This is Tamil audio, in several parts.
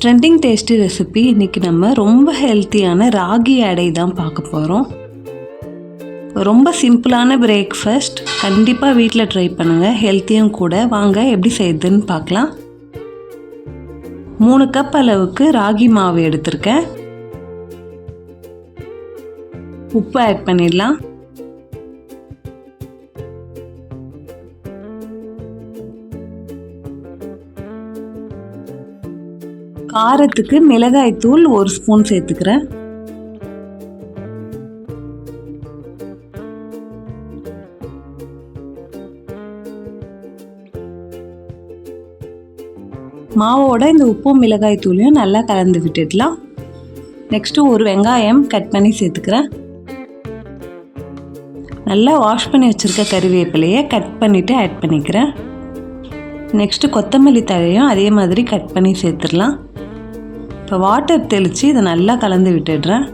Trending tasty recipe. இன்றைக்கி நம்ம ரொம்ப ஹெல்த்தியான ராகி அடை தான் பார்க்க போகிறோம். ரொம்ப சிம்பிளான பிரேக்ஃபாஸ்ட். கண்டிப்பாக வீட்டில் ட்ரை பண்ணுங்கள், ஹெல்த்தியும் கூட. வாங்க எப்படி செய்யுதுன்னு பார்க்கலாம். 3 கப் அளவுக்கு ராகி மாவு எடுத்திருக்கேன். உப்பு ஆட் பண்ணிடலாம். காரத்துக்கு மிளகாய் தூள் 1 ஸ்பூன் சேர்த்துக்கிறேன். மாவோட இந்த உப்பும் மிளகாய் தூளையும் நல்லா கலந்து விட்டுடலாம். நெக்ஸ்ட்டு ஒரு வெங்காயம் கட் பண்ணி சேர்த்துக்கிறேன். நல்லா வாஷ் பண்ணி வச்சுருக்க கறிவேப்பிலையை கட் பண்ணிவிட்டு ஆட் பண்ணிக்கிறேன். நெக்ஸ்ட்டு கொத்தமல்லி தழையும் அதே மாதிரி கட் பண்ணி சேர்த்துடலாம். இப்போ வாட்டர் தெளித்து இதை நல்லா கலந்து விட்டுடுறேன்.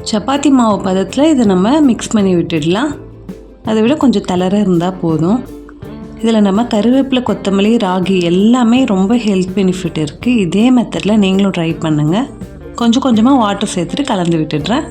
சப்பாத்தி மாவு பதத்தில் இதை நம்ம மிக்ஸ் பண்ணி விட்டுடலாம். அதை விட கொஞ்சம் தளர இருந்தால் போதும். இதில் நம்ம கருவேப்பிலை, கொத்தமல்லி, ராகி எல்லாமே ரொம்ப ஹெல்த் பெனிஃபிட் இருக்குது. இதே மெத்தடில் நீங்களும் ட்ரை பண்ணுங்கள். கொஞ்சம் கொஞ்சமாக வாட்டர் சேர்த்துட்டு கலந்து விட்டுடுறேன்.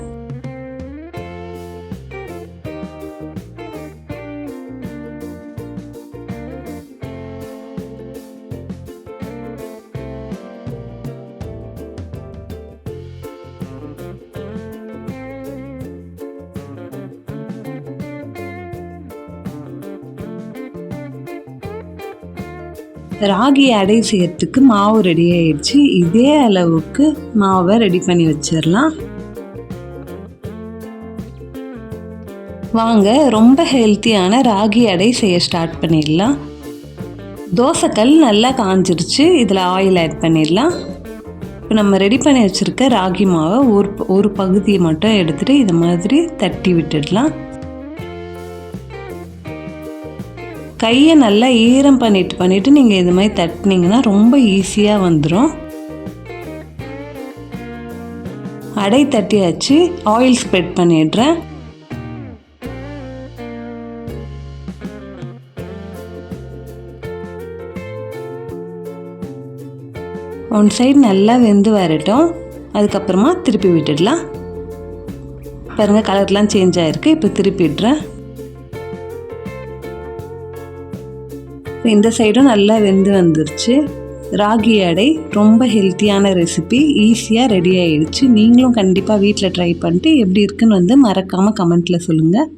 ராகி அடை செய்யறதுக்கு மாவு ரெடி ஆயிடுச்சு. இதே அளவுக்கு மாவை ரெடி பண்ணி வச்சிடலாம். வாங்க ரொம்ப ஹெல்த்தியான ராகி அடை செய்ய ஸ்டார்ட் பண்ணிடலாம். தோசைக்கல் நல்லா காஞ்சிருச்சு. இதில் ஆயில் ஆட் பண்ணிடலாம். இப்போ நம்ம ரெடி பண்ணி வச்சுருக்க ராகி மாவை ஒரு பகுதியை மட்டும் எடுத்துகிட்டு இது மாதிரி தட்டி விட்டுடலாம். கையை நல்லா ஈரம் பண்ணிவிட்டு நீங்கள் இது மாதிரி தட்டினீங்கன்னா ரொம்ப ஈஸியாக வந்துடும். அடை தட்டியாச்சு. ஆயில் ஸ்ப்ரெட் பண்ணிடுறேன். ஒன் சைடு நல்லா வெந்து வரட்டும். அதுக்கப்புறமா திருப்பி விட்டுடலாம். பாருங்கள், கலர்லாம் சேஞ்ச் ஆகிருக்கு. இப்போ திருப்பிடுறேன். இந்த சைடும் நல்லா வெந்து வந்துருச்சு. ராகி அடை ரொம்ப ஹெல்த்தியான ரெசிபி. ஈஸியாக ரெடி ஆகிடுச்சு. நீங்களும் கண்டிப்பாக வீட்டில் ட்ரை பண்ணிட்டு எப்படி இருக்குன்னு மறக்காமல் கமெண்ட்டில் சொல்லுங்கள்.